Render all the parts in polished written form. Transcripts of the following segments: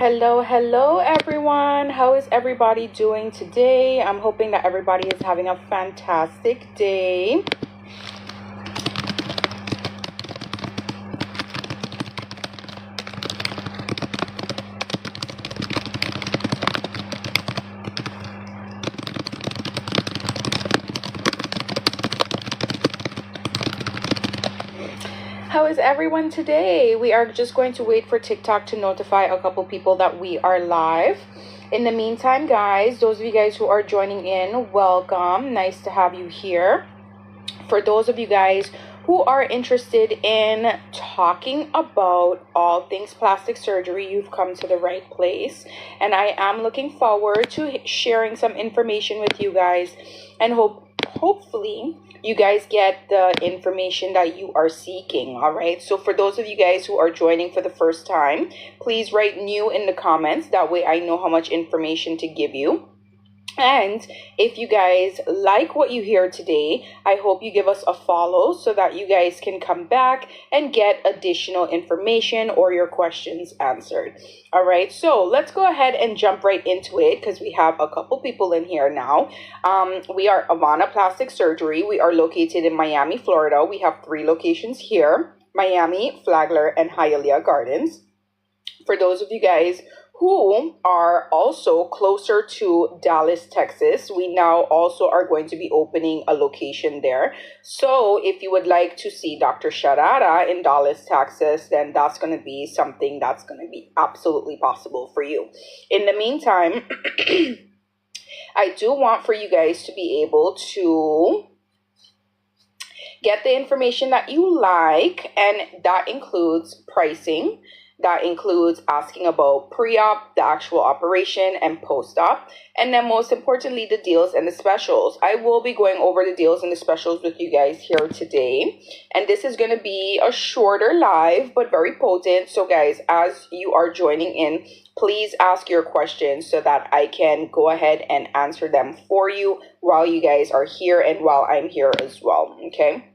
Hello everyone. How is everybody doing today? I'm hoping that everybody is having a fantastic day. How is everyone today? We are just going to wait for TikTok to notify a couple people that we are live. In the meantime, guys, those of you guys who are joining in, welcome. Nice to have you here. For those of you guys who are interested in talking about all things plastic surgery, you've come to the right place. And I am looking forward to sharing some information with you guys, and hopefully you guys get the information that you are seeking. All right, so for those of you guys who are joining for the first time, please write new in the comments. That way I know how much information to give you. And if you guys like what you hear today, I hope you give us a follow so that you guys can come back and get additional information or your questions answered. All right, so let's go ahead and jump right into it because we have a couple people in here now. We are Avana Plastic Surgery. We are located in Miami, Florida. We have 3 locations here: Miami, Flagler, and Hialeah Gardens. For those of you guys who are also closer to Dallas, Texas, we now also are going to be opening a location there. So if you would like to see Dr. Sharada in Dallas, Texas, then that's going to be something that's going to be absolutely possible for you. In the meantime, I do want for you guys to be able to get the information that you like, and that includes pricing. That includes asking about pre-op, the actual operation, and post-op. And then most importantly, the deals and the specials. I will be going over the deals and the specials with you guys here today. And this is going to be a shorter live, but very potent. So guys, as you are joining in, please ask your questions so that I can go ahead and answer them for you while you guys are here and while I'm here as well. Okay.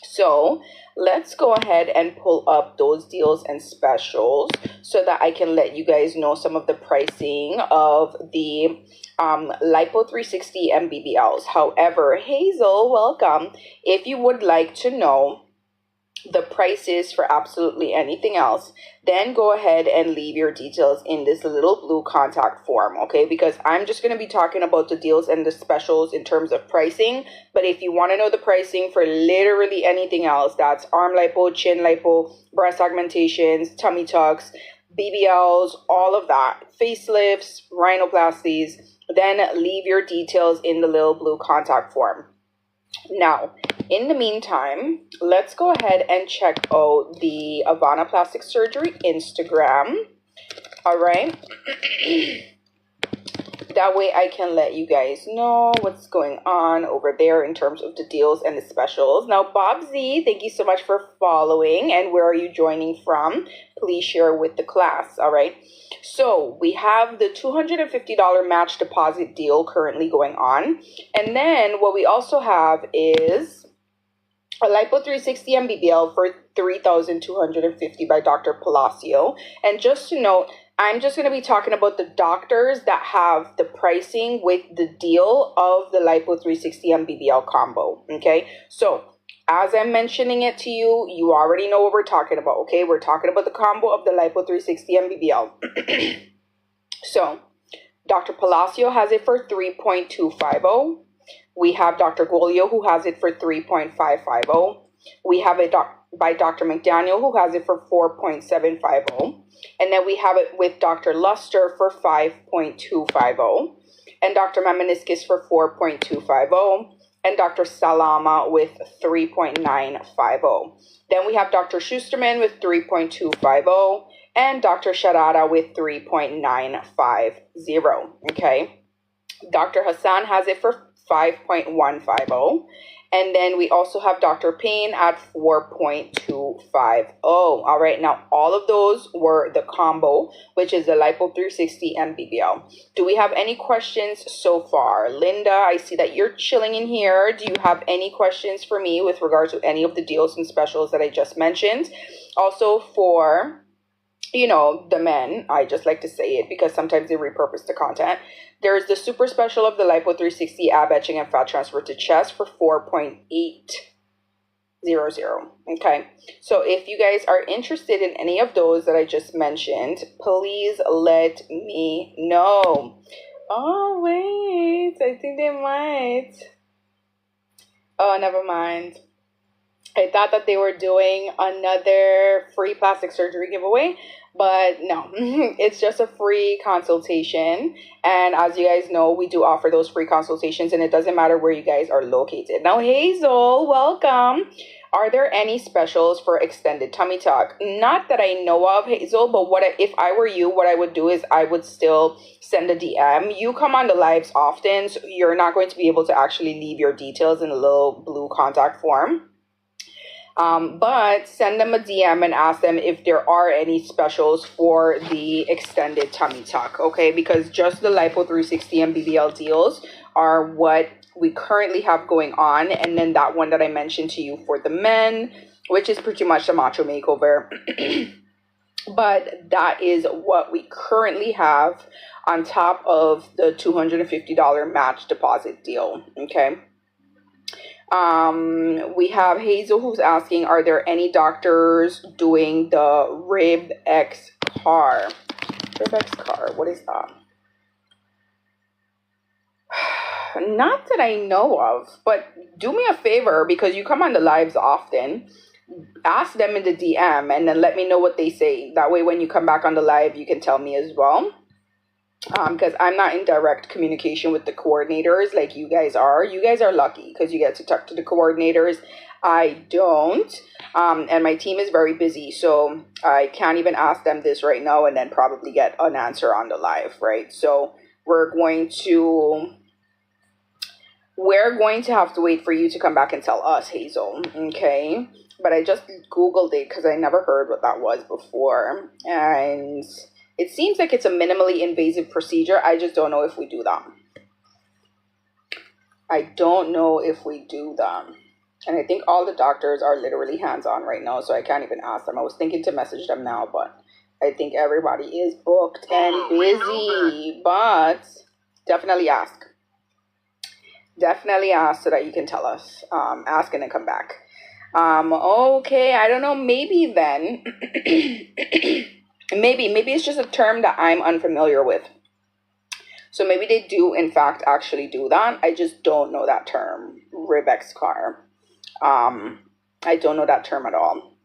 So let's go ahead and pull up those deals and specials so that I can let you guys know some of the pricing of the Lipo 360 and BBLs. However, Hazel, welcome. If you would like to know the prices for absolutely anything else, then go ahead and leave your details in this little blue contact form, okay? Because I'm just going to be talking about the deals and the specials in terms of pricing. But if you want to know the pricing for literally anything else, that's arm lipo, chin lipo, breast augmentations, tummy tucks, BBLs, all of that, facelifts, rhinoplasties, then leave your details in the little blue contact form. Now, in the meantime, let's go ahead and check out the Avana Plastic Surgery Instagram. All right. That way I can let you guys know what's going on over there in terms of the deals and the specials. Now, Bob Z, thank you so much for following. And where are you joining from? Please share with the class. All right. So we have the $250 match deposit deal currently going on. And then what we also have is a Lipo 360 and BBL for $3,250 by Dr. Palacio. And just to note, I'm just going to be talking about the doctors that have the pricing with the deal of the Lipo 360 and BBL combo. Okay, so as I'm mentioning it to you, you already know what we're talking about. Okay, we're talking about the combo of the Lipo 360 and BBL. So Dr. Palacio has it for 3.250. We have Dr. Golio who has it for 3.550. We have it by Dr. McDaniel who has it for 4.750. And then we have it with Dr. Luster for 5.250. And Dr. Mamaniskis for 4.250. And Dr. Salama with 3.950. Then we have Dr. Schusterman with 3.250. And Dr. Sharada with 3.950. Okay. Dr. Hassan has it for 5.150. And then we also have Dr. Payne at 4.250. All right. Now, all of those were the combo, which is the Lipo 360 and BBL. Do we have any questions so far? Linda, I see that you're chilling in here. Do you have any questions for me with regard to any of the deals and specials that I just mentioned? Also, for the men, I just like to say it because sometimes they repurpose the content. There's the super special of the Lipo 360 ab etching and fat transfer to chest for 4.800. Okay. So if you guys are interested in any of those that I just mentioned, please let me know. Oh, wait. I think they might. Oh, never mind. I thought that they were doing another free plastic surgery giveaway, but no, it's just a free consultation. And as you guys know, we do offer those free consultations, and it doesn't matter where you guys are located. Now, Hazel, welcome. Are there any specials for extended tummy tuck? Not that I know of, Hazel, but if I were you, what I would do is I would still send a DM. You come on the lives often, so you're not going to be able to actually leave your details in a little blue contact form. But send them a DM and ask them if there are any specials for the extended tummy tuck, okay? Because just the Lipo 360 and BBL deals are what we currently have going on. And then that one that I mentioned to you for the men, which is pretty much the macho makeover. But that is what we currently have on top of the $250 match deposit deal, okay? We have Hazel who's asking, are there any doctors doing the Rib X car? Rib X car, what is that? Not that I know of, but do me a favor, because you come on the lives often. Ask them in the DM and then let me know what they say. That way when you come back on the live, you can tell me as well. Because I'm not in direct communication with the coordinators like you guys are. You guys are lucky because you get to talk to the coordinators. I don't. And my team is very busy, so I can't even ask them this right now and then probably get an answer on the live, right? So we're going to have to wait for you to come back and tell us, Hazel, okay? But I just Googled it because I never heard what that was before. And it seems like it's a minimally invasive procedure. I just don't know if we do that. I don't know if we do that. And I think all the doctors are literally hands-on right now, so I can't even ask them. I was thinking to message them now, but I think everybody is booked and busy. But definitely ask. Definitely ask so that you can tell us. Ask and then come back. Okay, I don't know. Maybe then... Maybe it's just a term that I'm unfamiliar with. So maybe they do, in fact, actually do that. I just don't know that term, Ribex car. I don't know that term at all.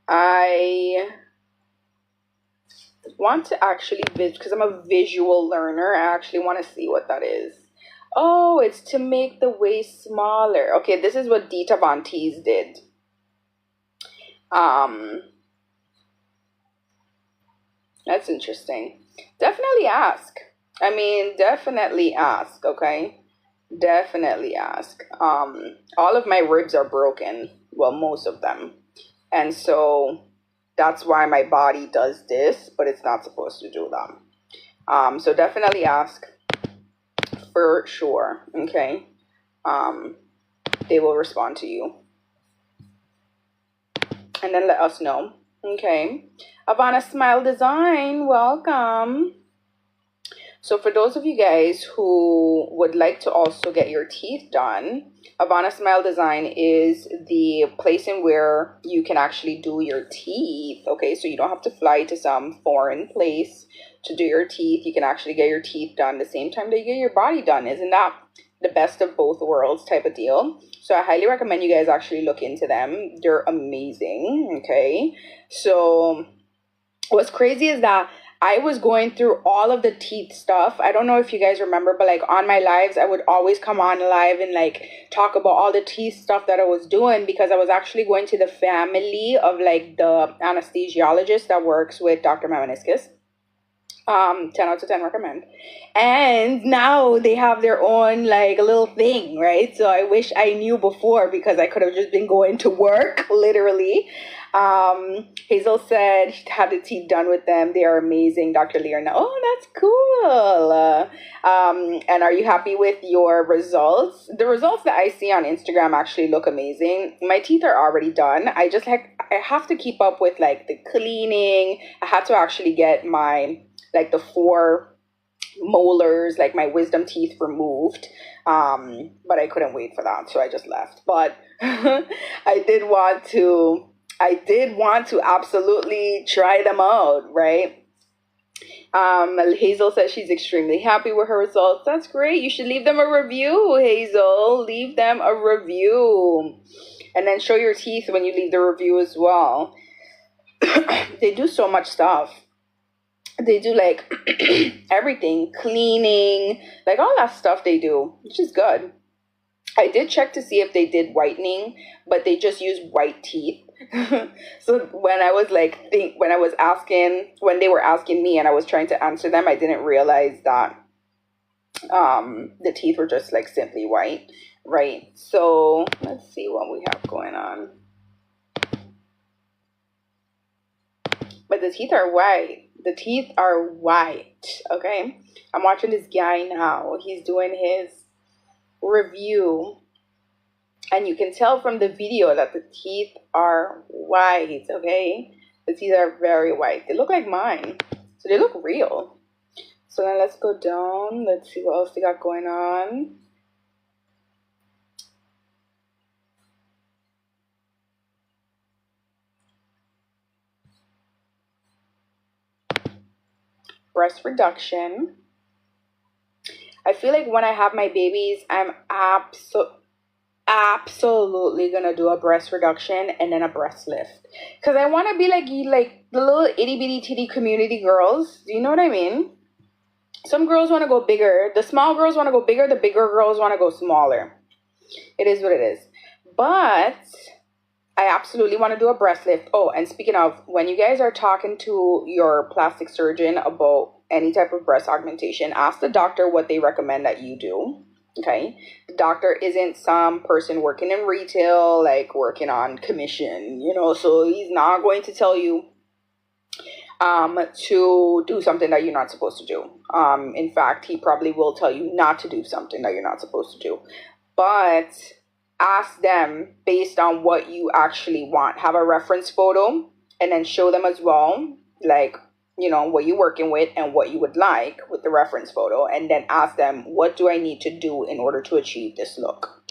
I want to actually, because I'm a visual learner, I actually want to see what that is. Oh, it's to make the waist smaller. Okay, this is what Dita Von Teese did. That's interesting. Definitely ask. I mean, definitely ask, okay? Definitely ask. All of my ribs are broken. Well, most of them. And so that's why my body does this, but it's not supposed to do that. So definitely ask for sure, okay? They will respond to you. And then let us know. Okay, Avana Smile Design, welcome. So for those of you guys who would like to also get your teeth done, Avana Smile Design is the place in where you can actually do your teeth. Okay, so you don't have to fly to some foreign place to do your teeth. You can actually get your teeth done the same time that you get your body done. Isn't that the best of both worlds type of deal? So I highly recommend you guys actually look into them. They're amazing, okay? So what's crazy is that I was going through all of the teeth stuff. I don't know if you guys remember, but like on my lives, I would always come on live and like talk about all the teeth stuff that I was doing, because I was actually going to the family of like the anesthesiologist that works with Dr. Mamaniscus. 10 out of 10 recommend. And now they have their own like little thing, right? So I wish I knew before, because I could have just been going to work literally. Hazel said she had the teeth done with them. They are amazing, Dr. Learna. Oh, that's cool. And are you happy with your results? The results that I see on Instagram actually look amazing. My teeth are already done. I I have to keep up with like the cleaning. I had to actually get my like the four molars, like my wisdom teeth removed. But I couldn't wait for that, so I just left. But I did want to absolutely try them out, right? Hazel says she's extremely happy with her results. That's great. You should leave them a review, Hazel. Leave them a review. And then show your teeth when you leave the review as well. They do so much stuff. They do like everything, cleaning, like all that stuff they do, which is good. I did check to see if they did whitening, but they just use white teeth. So when I was when they were asking me and I was trying to answer them, I didn't realize that the teeth were just like simply white, right? So let's see what we have going on. But the teeth are white. The teeth are white. Okay. I'm watching this guy now. He's doing his review. And you can tell from the video that the teeth are white. Okay. The teeth are very white. They look like mine. So they look real. So then let's go down. Let's see what else they got going on. Breast reduction. I feel like when I have my babies, I'm absolutely gonna do a breast reduction and then a breast lift, because I want to be like the little itty bitty titty community girls. Do you know what I mean? Some girls want to go bigger. The small girls want to go bigger. The bigger girls want to go smaller. It is what it is. But I absolutely want to do a breast lift. Oh, and speaking of, when you guys are talking to your plastic surgeon about any type of breast augmentation, ask the doctor what they recommend that you do. Okay. The doctor isn't some person working in retail, like working on commission, so he's not going to tell you to do something that you're not supposed to do. In fact, he probably will tell you not to do something that you're not supposed to do. But ask them based on what you actually want. Have a reference photo and then show them as well, like, what you're working with and what you would like with the reference photo. And then ask them, what do I need to do in order to achieve this look?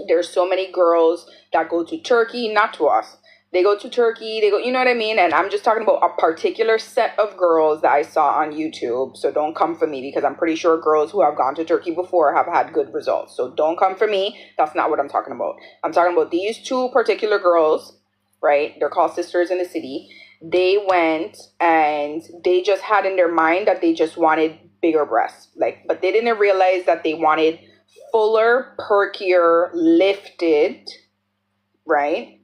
There's so many girls that go to Turkey, not to us. They go to Turkey, you know what I mean? And I'm just talking about a particular set of girls that I saw on YouTube. So don't come for me, because I'm pretty sure girls who have gone to Turkey before have had good results. So don't come for me. That's not what I'm talking about. I'm talking about these two particular girls, right? They're called Sisters in the City. They went and they just had in their mind that they just wanted bigger breasts. But they didn't realize that they wanted fuller, perkier, lifted, right?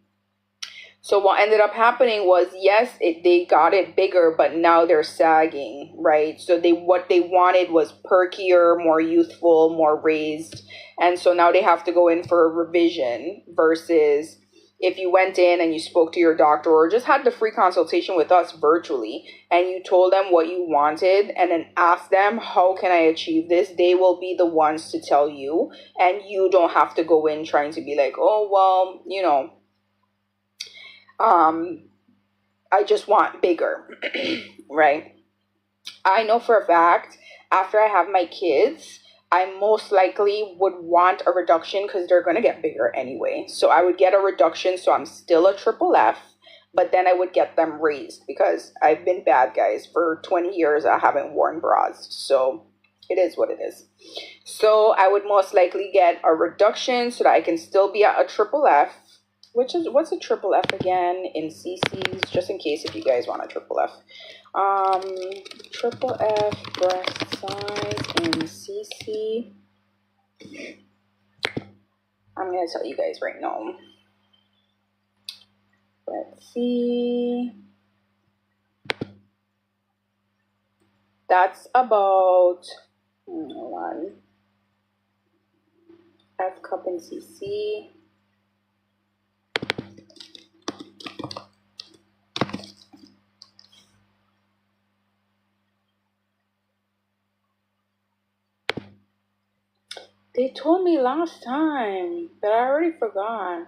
So what ended up happening was, yes, they got it bigger, but now they're sagging, right? So what they wanted was perkier, more youthful, more raised. And so now they have to go in for a revision, versus if you went in and you spoke to your doctor or just had the free consultation with us virtually and you told them what you wanted and then asked them, how can I achieve this? They will be the ones to tell you, and you don't have to go in trying to be like, oh, well, I just want bigger, right? I know for a fact, after I have my kids, I most likely would want a reduction because they're going to get bigger anyway. So I would get a reduction, so I'm still a triple F, but then I would get them raised, because I've been bad, guys. For 20 years, I haven't worn bras. So it is what it is. So I would most likely get a reduction so that I can still be at a triple F. What's a triple F again in cc's, just in case if you guys want a triple F. Triple F breast size in cc. I'm gonna tell you guys right now. Let's see. That's about, hold on, F cup in cc. They told me last time, but I already forgot.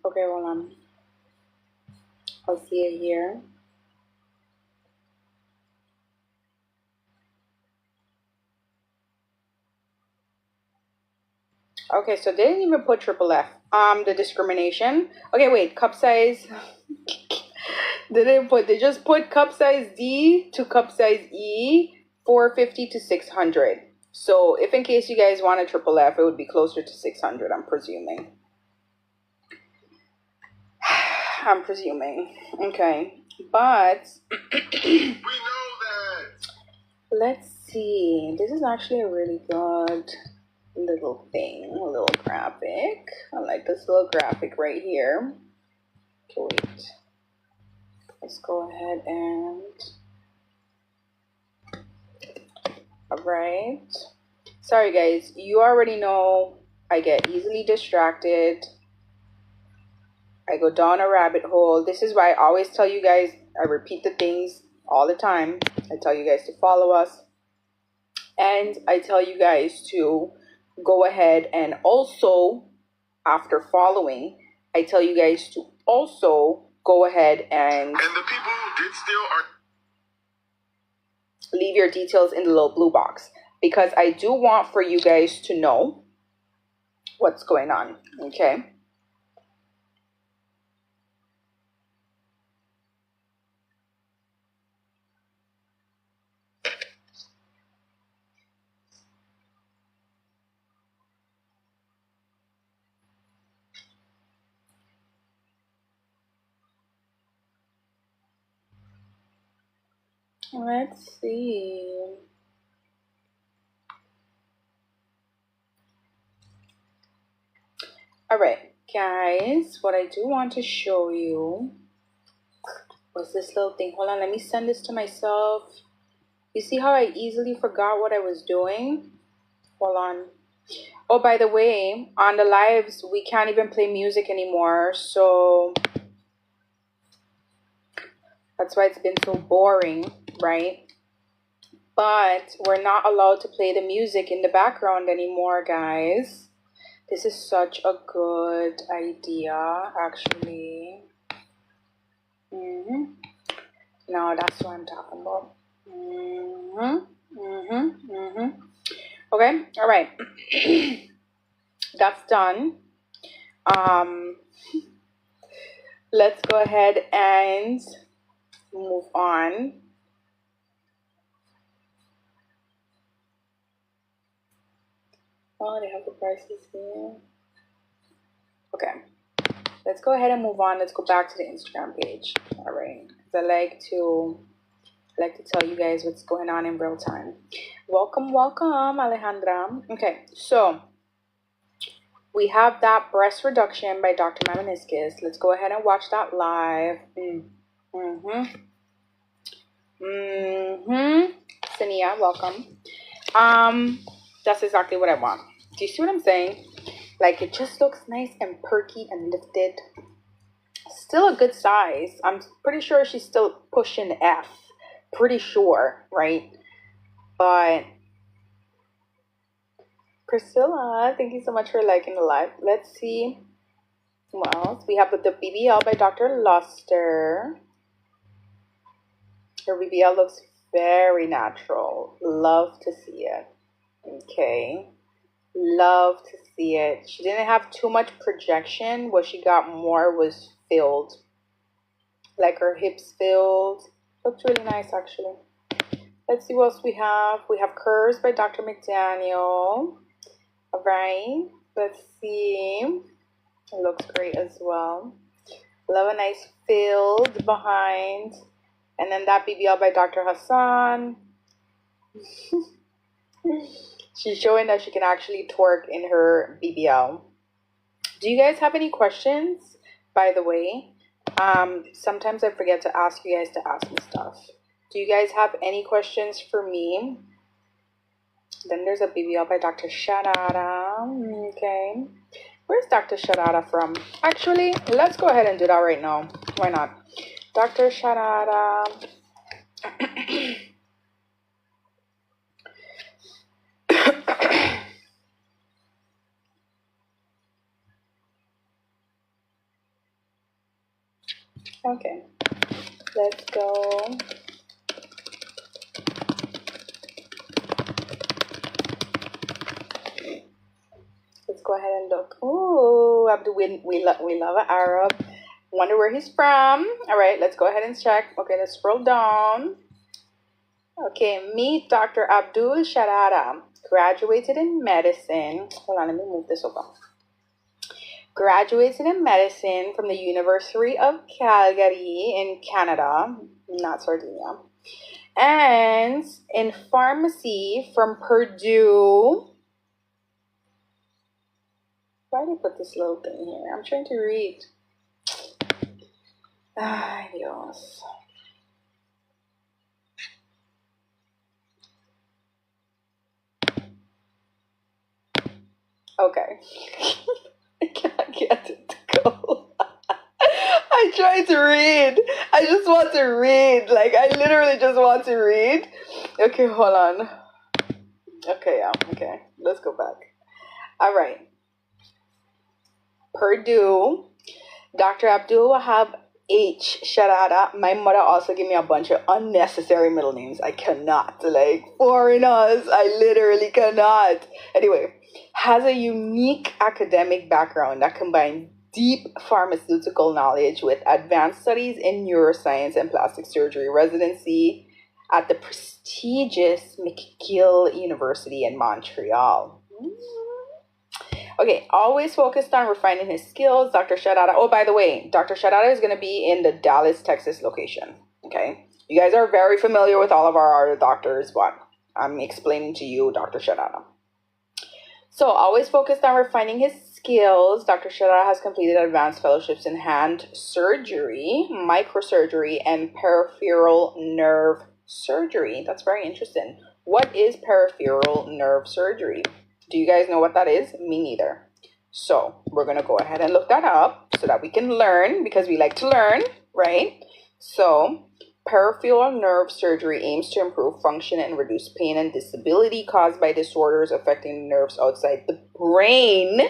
Okay, hold on. I'll see it here. Okay, so they didn't even put triple F. The discrimination. Okay, wait, cup size. They just put cup size D to cup size E, 450 to 600. So if in case you guys want a triple F, it would be closer to 600, I'm presuming. I'm presuming. Okay. But we know that. Let's see. This is actually a really good little thing, a little graphic. I like this little graphic right here. Okay, wait. Let's go ahead and all right. Sorry guys, you already know I get easily distracted. I go down a rabbit hole. This is why I always tell you guys, I repeat the things all the time. I tell you guys to follow us. And I tell you guys to go ahead and also, after following, I tell you guys to also go ahead and the people who did steal are leave your details in the little blue box, because I do want for you guys to know what's going on. Okay. Let's see. All right, guys, what I do want to show you was this little thing. Hold on, let me send this to myself. You see how I easily forgot what I was doing? Hold on. Oh, by the way, on the lives, we can't even play music anymore. So that's why it's been so boring, right? But we're not allowed to play the music in the background anymore, guys. This is such a good idea, actually. No, that's what I'm talking about. Okay, all right. That's done. Let's go ahead and move on. Oh, they have the prices here. Okay. Let's go ahead and move on. Let's go back to the Instagram page. All right. Because I like to tell you guys what's going on in real time. Welcome, Alejandra. Okay, so we have that breast reduction by Dr. Mamaniskis. Let's go ahead and watch that live. Sania, welcome. That's exactly what I want. Do you see what I'm saying? Like, it just looks nice and perky and lifted. Still a good size. I'm pretty sure she's still pushing F. Pretty sure, right? But Priscilla, thank you so much for liking the live. Let's see what else. We have the BBL by Dr. Luster. Her BBL looks very natural. Love to see it. Okay. Love to see it. She didn't have too much projection. What she got more was filled. Like her hips filled. Looks really nice, actually. Let's see what else we have. We have Curves by Dr. McDaniel. All right. Let's see. It looks great as well. Love a nice filled behind. And then that BBL by Dr. Hassan. She's showing that she can actually twerk in her BBL. Do you guys have any questions, by the way? Sometimes I forget to ask you guys to ask me stuff. Do you guys have any questions for me? Then there's a BBL by Dr. Sharada. Okay. Where's Dr. Sharada from? Actually, let's go ahead and do that right now. Why not? Dr. Sharada. Okay, let's go. Let's go ahead and look. Ooh, Abdul, we love an Arab. Wonder where he's from. All right, let's go ahead and check. Okay, let's scroll down. Okay, meet Dr. Abdul Sharada. Graduated in medicine. Hold on, let me move this over. Graduated in medicine from the University of Calgary in Canada, not Sardinia, and in pharmacy from Purdue. Why did I put this little thing here? I'm trying to read. Ay, Dios. Okay. I can't get it to go. I tried to read. I just want to read. Like, I literally just want to read. Okay, hold on. Okay, yeah. Okay, let's go back. All right. Purdue. Dr. Abdul Wahab H. Sharada. My mother also gave me a bunch of unnecessary middle names. I cannot. Like, foreigners. I literally cannot. Anyway, has a unique academic background that combines deep pharmaceutical knowledge with advanced studies in neuroscience and plastic surgery, residency at the prestigious McGill University in Montreal. Okay, always focused on refining his skills. Dr. Sharada. Oh, by the way, Dr. Sharada is going to be in the Dallas, Texas location. Okay, you guys are very familiar with all of our other doctors, but I'm explaining to you Dr. Sharada. So, always focused on refining his skills, Dr. Sharada has completed advanced fellowships in hand surgery, microsurgery, and peripheral nerve surgery. That's very interesting. What is peripheral nerve surgery? Do you guys know what that is? Me neither. So, we're going to go ahead and look that up so that we can learn, because we like to learn, right? So, peripheral nerve surgery aims to improve function and reduce pain and disability caused by disorders affecting nerves outside the brain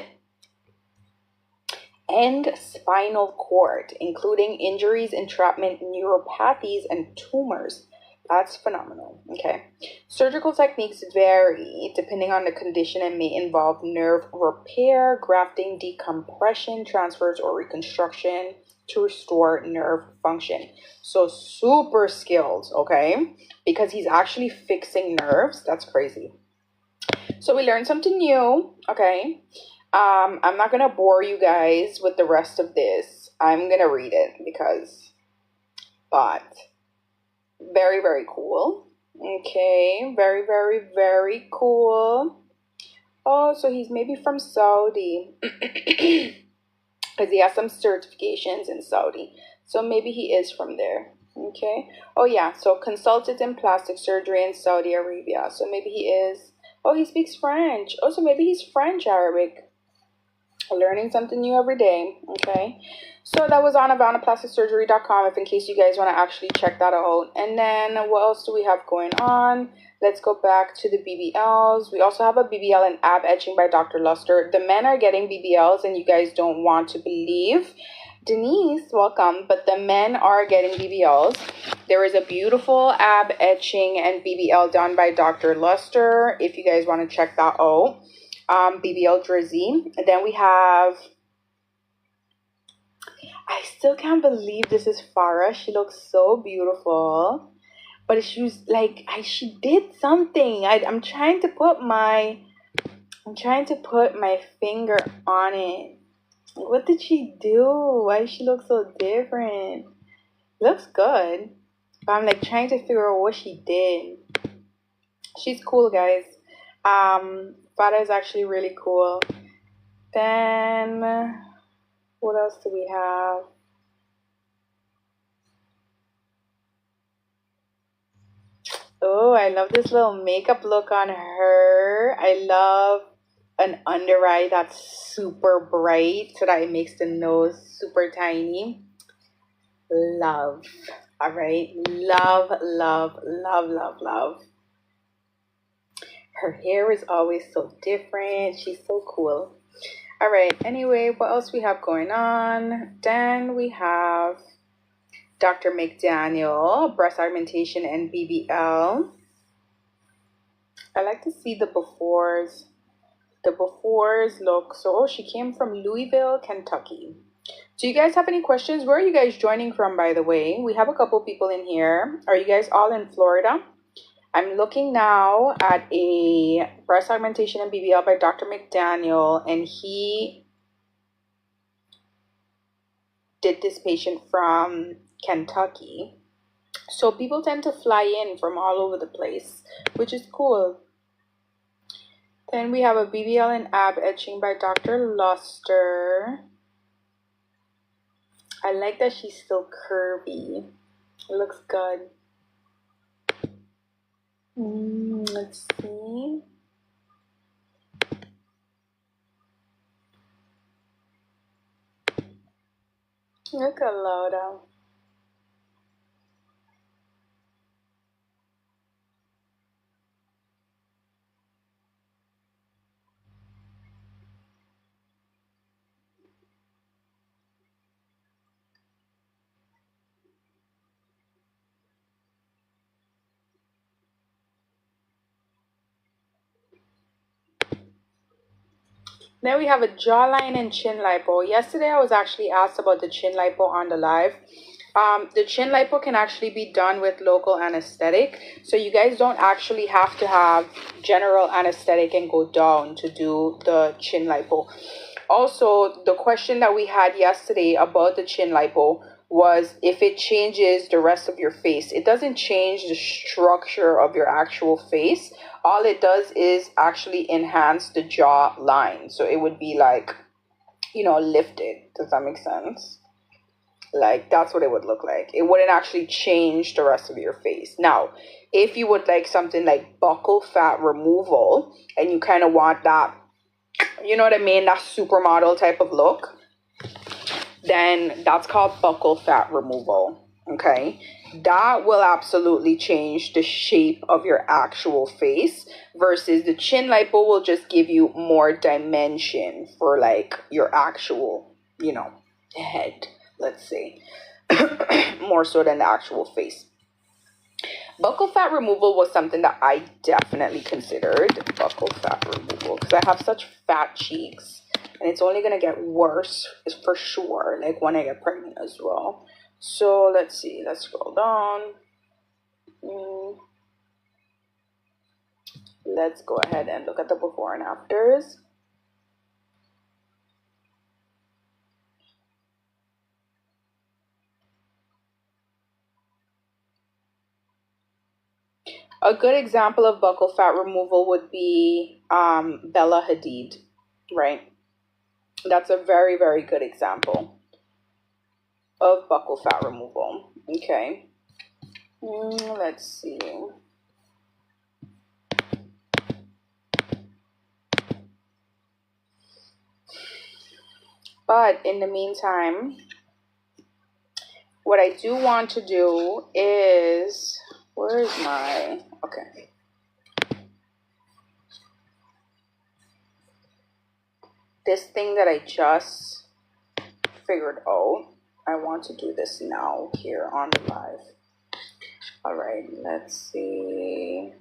and spinal cord, including injuries, entrapment, neuropathies, and tumors. That's phenomenal. Okay. Surgical techniques vary depending on the condition and may involve nerve repair, grafting, decompression, transfers, or reconstruction to restore nerve function. So super skilled, okay? Because he's actually fixing nerves. That's crazy. So we learned something new, okay? I'm not gonna bore you guys with the rest of this. I'm gonna read it but very, very cool. Okay, very, very, very cool. Oh, so he's maybe from Saudi. Because he has some certifications in Saudi. So maybe he is from there. Okay. Oh, yeah. So consulted in plastic surgery in Saudi Arabia. So maybe he is. Oh, he speaks French. Oh, so maybe he's French Arabic. Learning something new every day. Okay. So that was on AvanaPlasticSurgery.com if in case you guys want to actually check that out. And then what else do we have going on? Let's go back to the BBLs. We also have a BBL and ab etching by Dr. Luster. The men are getting BBLs and you guys don't want to believe. Denise, welcome. But the men are getting BBLs. There is a beautiful ab etching and BBL done by Dr. Luster if you guys want to check that out. BBL Drizzy. And then we have, I still can't believe this is Farah. She looks so beautiful. But she was like, she did something. I'm trying to put my finger on it. What did she do? Why does she look so different? Looks good. But I'm like trying to figure out what she did. She's cool, guys. Farah is actually really cool. Then what else do we have? Oh, I love this little makeup look on her. I love an under eye that's super bright so that it makes the nose super tiny. Love. All right. Love, love, love, love, love. Her hair is always so different. She's so cool. All right. Anyway, what else we have going on? Then we have Dr. McDaniel, breast augmentation and BBL. I like to see the befores. The befores look, so she came from Louisville, Kentucky. Do you guys have any questions? Where are you guys joining from, by the way? We have a couple people in here. Are you guys all in Florida? I'm looking now at a breast augmentation and BBL by Dr. McDaniel, and he did this patient from Kentucky. So people tend to fly in from all over the place, which is cool. Then we have a BBL and ab etching by Dr. Luster. I like that she's still curvy. It looks good. Let's see. Look at Loda. Then we have a jawline and chin lipo. Yesterday I was actually asked about the chin lipo on the live. The chin lipo can actually be done with local anesthetic. So you guys don't actually have to have general anesthetic and go down to do the chin lipo. Also, the question that we had yesterday about the chin lipo was if it changes the rest of your face. It doesn't change the structure of your actual face. All it does is actually enhance the jaw line. So it would be like, lifted. Does that make sense? Like, that's what it would look like. It wouldn't actually change the rest of your face. Now, if you would like something like buccal fat removal and you kind of want that, you know what I mean, that supermodel type of look, then that's called buccal fat removal. Okay, that will absolutely change the shape of your actual face, versus the chin lipo will just give you more dimension for like your actual, head, let's say, more so than the actual face. Buccal fat removal was something that I definitely considered, buccal fat removal, because I have such fat cheeks and it's only going to get worse for sure, like when I get pregnant as well. So let's see, let's scroll down. Let's go ahead and look at the before and afters. A good example of buccal fat removal would be Bella Hadid, right? That's a very, very good example of buccal fat removal. Okay. Let's see. But in the meantime, what I do want to do is, where's my, okay. This thing that I just figured out, I want to do this now here on the live. All right, let's see.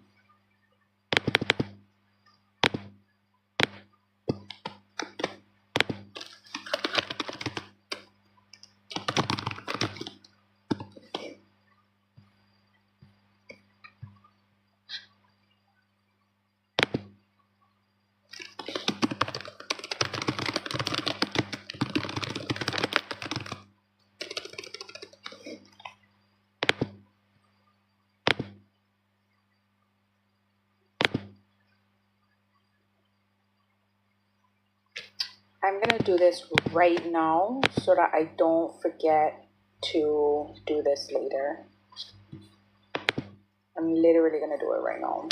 I'm gonna do this right now so that I don't forget to do this later. I'm literally gonna do it right now.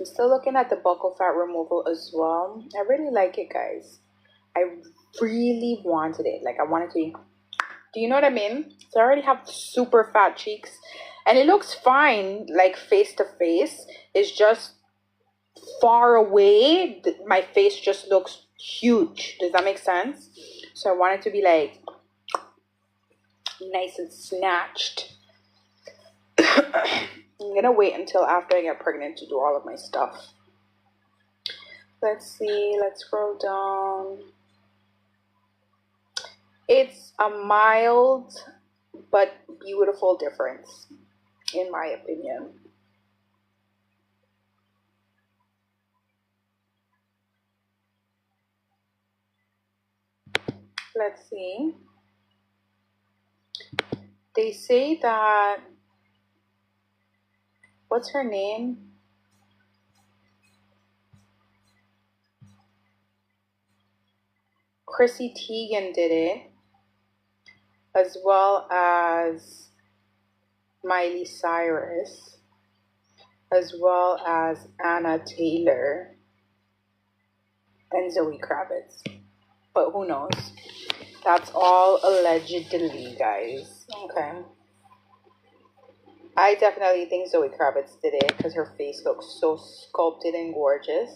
I'm still looking at the buccal fat removal as well. I really like it, guys. I really wanted it. Like, I wanted to, do you know what I mean? So I already have super fat cheeks and it looks fine, like face to face. It's just far away. My face just looks huge. Does that make sense? So I want it to be like nice and snatched. I'm gonna wait until after I get pregnant to do all of my stuff. Let's see, let's scroll down. It's a mild but beautiful difference, in my opinion. Let's see. They say that, what's her name? Chrissy Teigen did it, as well as Miley Cyrus, as well as Anna Taylor and Zoe Kravitz. But who knows? That's all allegedly, guys. Okay. I definitely think Zoe Kravitz did it because her face looks so sculpted and gorgeous.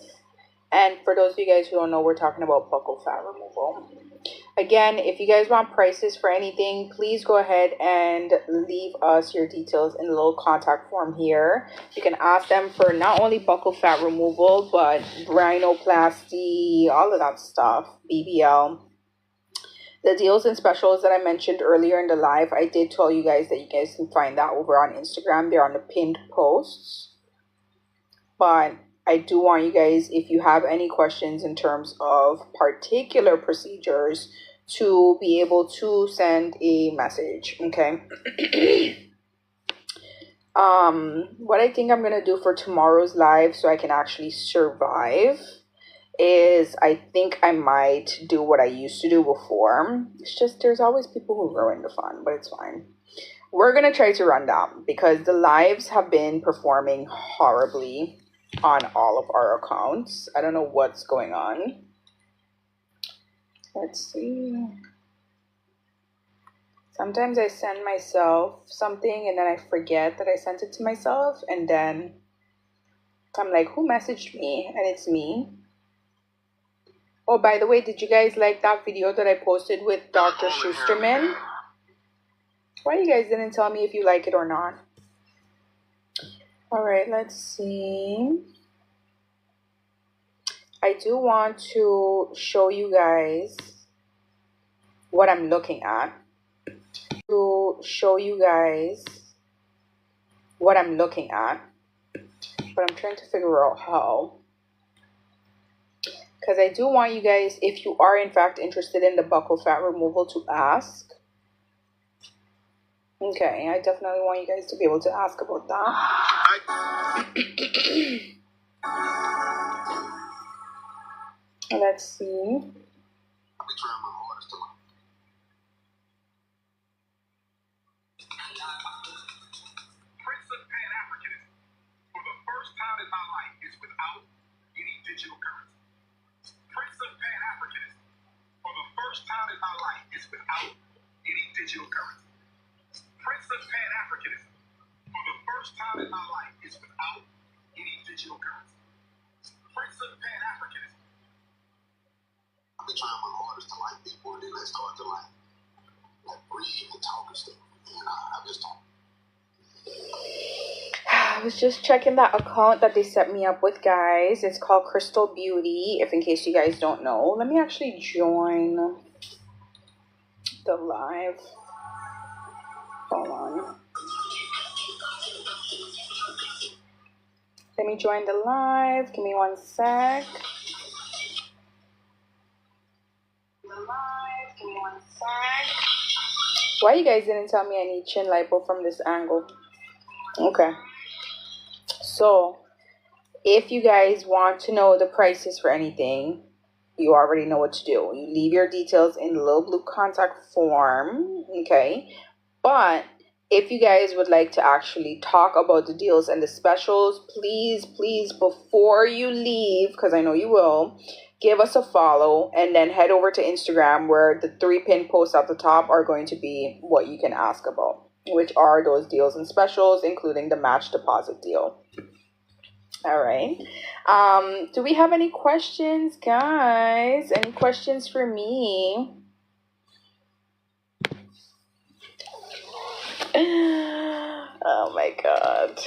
And for those of you guys who don't know, we're talking about buccal fat removal. Again, if you guys want prices for anything, please go ahead and leave us your details in the little contact form here. You can ask them for not only buccal fat removal, but rhinoplasty, all of that stuff, BBL. The deals and specials that I mentioned earlier in the live, I did tell you guys that you guys can find that over on Instagram. They're on the pinned posts. But I do want you guys, if you have any questions in terms of particular procedures, to be able to send a message, okay? What I think I'm going to do for tomorrow's live so I can actually survive is I think I might do what I used to do before. It's just there's always people who ruin the fun, but it's fine. We're going to try to run down because the lives have been performing horribly on all of our accounts. I don't know what's going on. Let's see. Sometimes I send myself something and then I forget that I sent it to myself, and then I'm like, who messaged me? And it's me. Oh, by the way, did you guys like that video that I posted with Dr. Schusterman? Why you guys didn't tell me if you like it or not? All right, let's see. I do want to show you guys what I'm looking at. To show you guys what I'm looking at. But I'm trying to figure out how. Because I do want you guys, if you are in fact interested in the buccal fat removal, to ask. Okay, I definitely want you guys to be able to ask about that. Let's see. Prince of Pan-Africanism. For the first time in my life is without any digital currency. Prince of Pan-Africanism. I've been trying my hardest to like people, and then they start to like breathe and talk and stuff. And I'm just talking. I was just checking that account that they set me up with, guys. It's called Crystal Beauty, if in case you guys don't know. Let me actually join the live. Hold on. Let me join the live. Give me 1 sec. Why you guys didn't tell me I need chin lipo from this angle? Okay. So, if you guys want to know the prices for anything, you already know what to do. You leave your details in the little blue contact form, okay? But if you guys would like to actually talk about the deals and the specials, please, before you leave, because I know you will, give us a follow and then head over to Instagram where the 3 pin posts at the top are going to be what you can ask about, which are those deals and specials, including the match deposit deal. All right. Do we have any questions, guys? Any questions for me? Oh my God.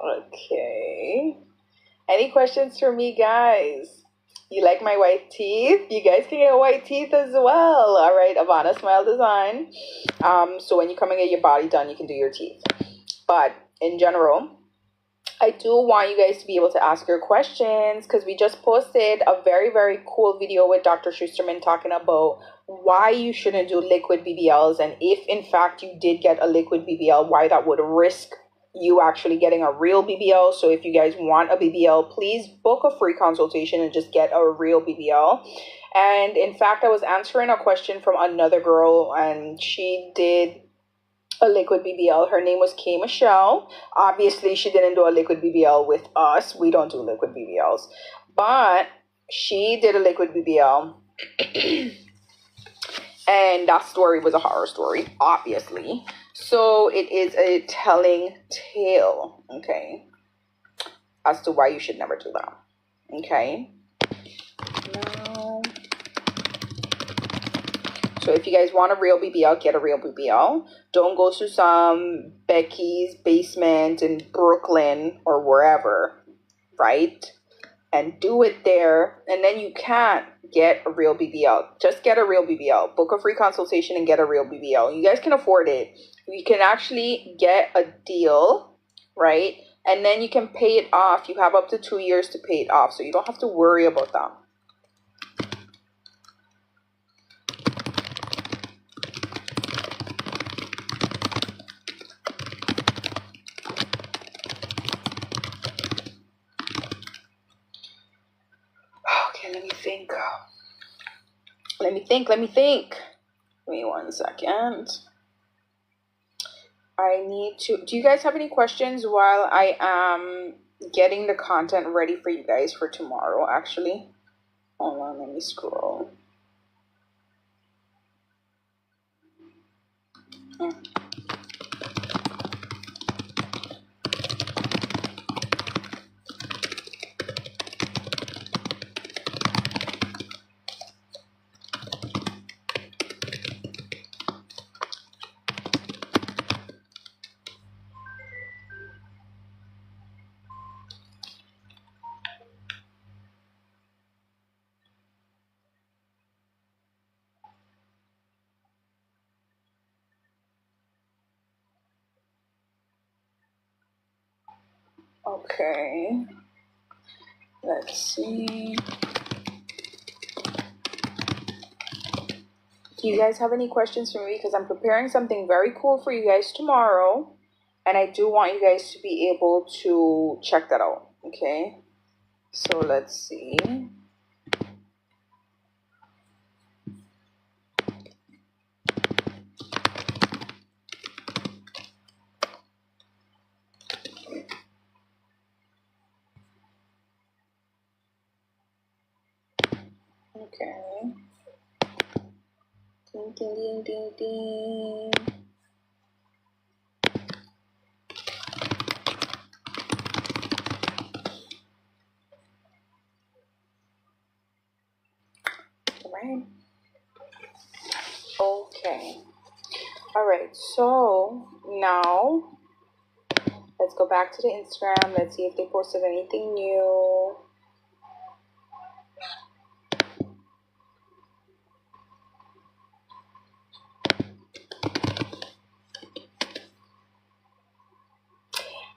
Okay. Any questions for me, guys? You like my white teeth? You guys can get white teeth as well. All right, Avana Smile Design. So when you come and get your body done, you can do your teeth. But in general, I do want you guys to be able to ask your questions because we just posted a very, very cool video with Dr. Schusterman talking about why you shouldn't do liquid BBLs, and if in fact you did get a liquid BBL, why that would risk you actually getting a real BBL. So if you guys want a BBL, please book a free consultation and just get a real BBL. And in fact, I was answering a question from another girl and she did a liquid BBL. Her name was K Michelle. Obviously, she didn't do a liquid BBL with us. We don't do liquid BBLs. But she did a liquid BBL. And that story was a horror story, obviously. So it is a telling tale, okay, as to why you should never do that, okay? Now, so if you guys want a real BBL, get a real BBL. Don't go to some Becky's basement in Brooklyn or wherever, right? And do it there, and then you can't get a real BBL. Just get a real BBL. Book a free consultation and get a real BBL. You guys can afford it. You can actually get a deal, right? And then you can pay it off. You have up to 2 years to pay it off, so you don't have to worry about that. Okay, let me think. Let me think. Give me 1 second. I need to, do you guys have any questions while I am getting the content ready for you guys for tomorrow, actually? Hold on, let me scroll. Okay, let's see. Do you guys have any questions for me? Because I'm preparing something very cool for you guys tomorrow, and I do want you guys to be able to check that out, okay? So let's see. Okay. Ding, ding, ding, ding, ding. Right. Okay. All right. So now let's go back to the Instagram. Let's see if they posted anything new.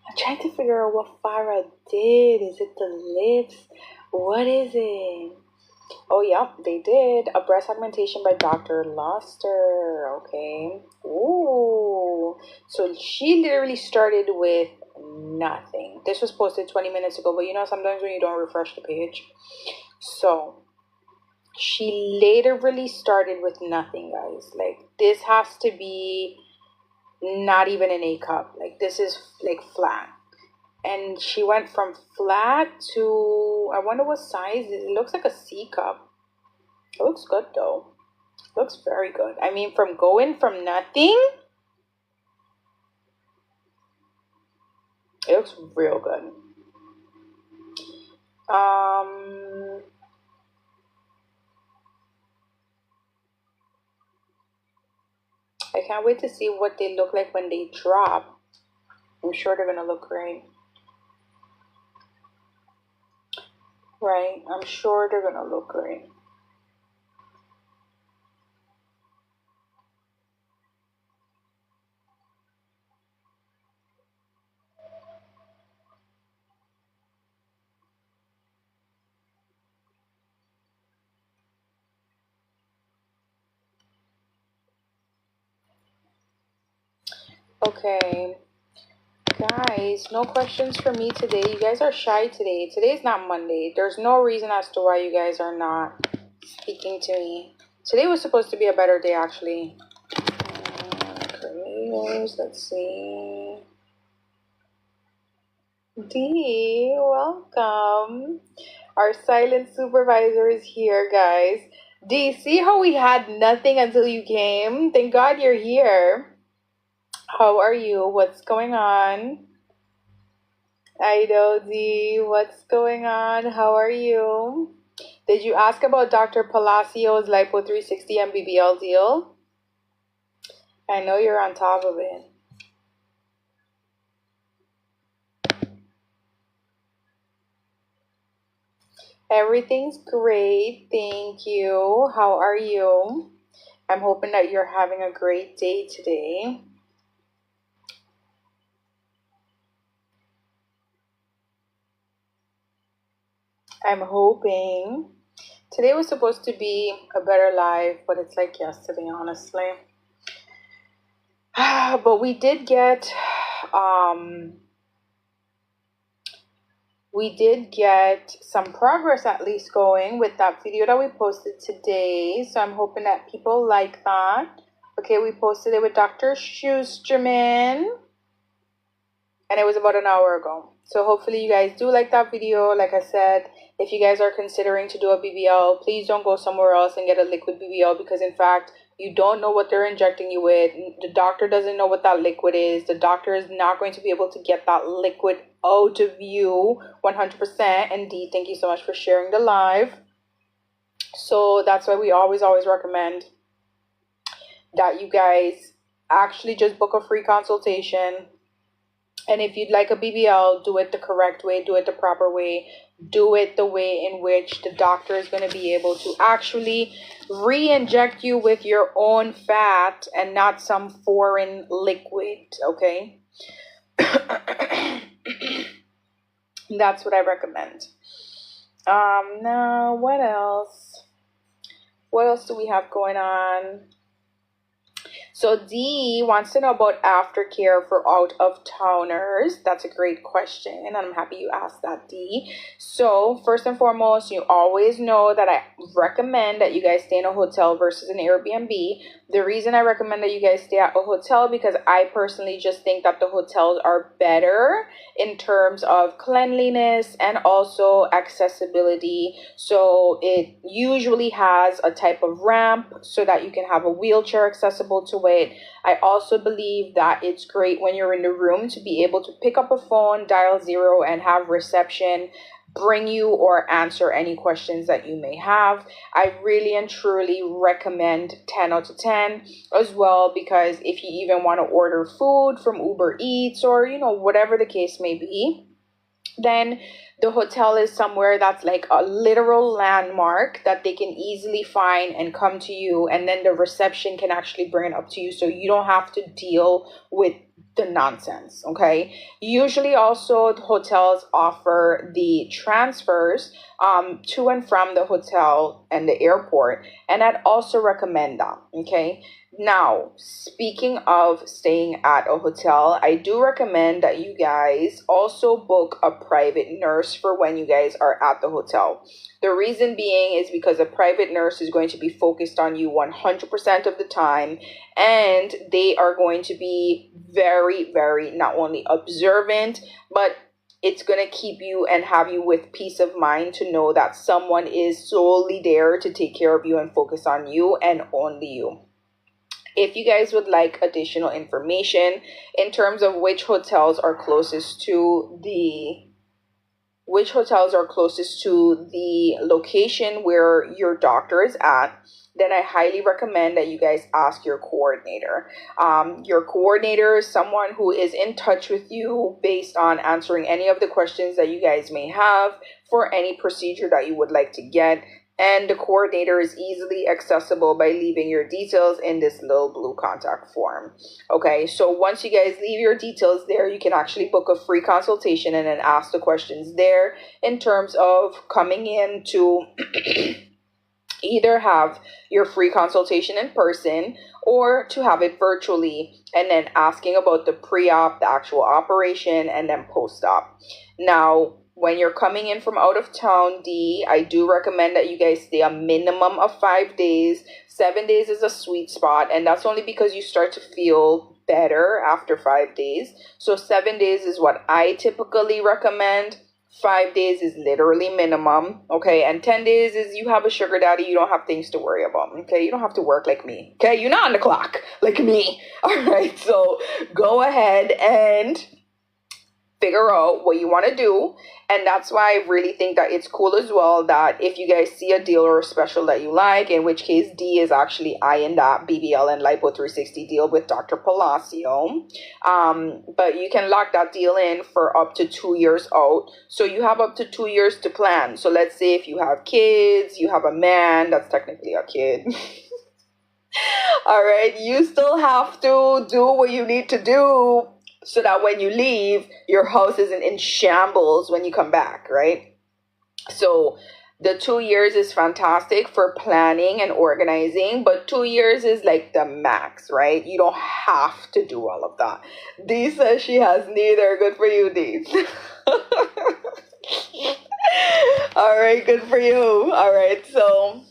I'm trying to figure out what Farah did. Is it the lips? What is it? Oh, yeah, they did. A breast augmentation by Dr. Luster. Okay. Ooh. So she literally started with nothing. this was posted 20 minutes ago, but you know, sometimes when you don't refresh the page. So she literally started with nothing, guys. Like, this has to be not even an A cup. Like, this is like flat. And she went from flat to, I wonder what size it looks like, a C cup. It looks good though. Looks very good. I mean, from going from nothing, it looks real good. I can't wait to see what they look like when they drop. I'm sure they're gonna look great. Right? I'm sure they're gonna look great. Okay. Guys, no questions for me today. You guys are shy today. Today's not Monday. There's no reason as to why you guys are not speaking to me. Today was supposed to be a better day, actually. Careers, let's see. D, welcome. Our silent supervisor is here, guys. D, see how we had nothing until you came? Thank God you're here. How are you? What's going on? I know, D. What's going on? How are you? Did you ask about Dr. Palacios Lipo 360 and BBL deal? I know you're on top of it. Everything's great. Thank you. How are you? I'm hoping that you're having a great day today. I'm hoping. Today was supposed to be a better live, but it's like yesterday, honestly. But we did get some progress at least going with that video that we posted today. So I'm hoping that people like that. Okay, we posted it with Dr. Schusterman, and it was about an hour ago. So hopefully you guys do like that video. Like I said, if you guys are considering to do a BBL, please don't go somewhere else and get a liquid BBL, because in fact, you don't know what they're injecting you with. The doctor doesn't know what that liquid is. The doctor is not going to be able to get that liquid out of you 100%. And D, thank you so much for sharing the live. So that's why we always recommend that you guys actually just book a free consultation. And if you'd like a BBL, do it the correct way, do it the proper way, do it the way in which the doctor is going to be able to actually re-inject you with your own fat and not some foreign liquid, okay? That's what I recommend. Now, what else? What else do we have going on? So D wants to know about aftercare for out-of-towners. That's a great question, and I'm happy you asked that, D. So first and foremost, you always know that I recommend that you guys stay in a hotel versus an Airbnb. The reason I recommend that you guys stay at a hotel, because I personally just think that the hotels are better in terms of cleanliness and also accessibility. So it usually has a type of ramp so that you can have a wheelchair accessible to it. I also believe that it's great when you're in the room to be able to pick up a phone, dial 0, and have reception bring you or answer any questions that you may have. I really and truly recommend 10 out of 10 as well, because if you even want to order food from Uber Eats or, you know, whatever the case may be, then the hotel is somewhere that's like a literal landmark that they can easily find and come to you, and then the reception can actually bring it up to you, so you don't have to deal with the nonsense. Okay, usually also the hotels offer the transfers, to and from the hotel and the airport. And I'd also recommend that. Okay. Now, speaking of staying at a hotel, I do recommend that you guys also book a private nurse for when you guys are at the hotel. The reason being is because a private nurse is going to be focused on you 100% of the time, and they are going to be very, very not only observant, but it's going to keep you and have you with peace of mind to know that someone is solely there to take care of you and focus on you and only you. If you guys would like additional information in terms of which hotels are closest to the location where your doctor is at, then I highly recommend that you guys ask your coordinator. Your coordinator is someone who is in touch with you based on answering any of the questions that you guys may have for any procedure that you would like to get. And the coordinator is easily accessible by leaving your details in this little blue contact form. Okay, so once you guys leave your details there, you can actually book a free consultation and then ask the questions there in terms of coming in to either have your free consultation in person or to have it virtually, and then asking about the pre-op, the actual operation, and then post-op. Now, when you're coming in from out of town, I do recommend that you guys stay a minimum of 5 days. 7 days is a sweet spot, and that's only because you start to feel better after 5 days. So 7 days is what I typically recommend. 5 days is literally minimum, okay? And 10 days is you have a sugar daddy, you don't have things to worry about, okay? You don't have to work like me, okay? You're not on the clock like me, all right? So go ahead and figure out what you want to do. And that's why I really think that it's cool as well that if you guys see a deal or a special that you like, in which case D is actually eyeing that BBL and Lipo 360 deal with Dr. Palacio. But you can lock that deal in for up to 2 years out. So you have up to 2 years to plan. So let's say if you have kids, you have a man, that's technically a kid. All right, you still have to do what you need to do so that when you leave, your house isn't in shambles when you come back, right? So the 2 years is fantastic for planning and organizing, but 2 years is like the max, right? You don't have to do all of that. Dee says she has neither. Good for you, Dee. All right, good for you. All right, so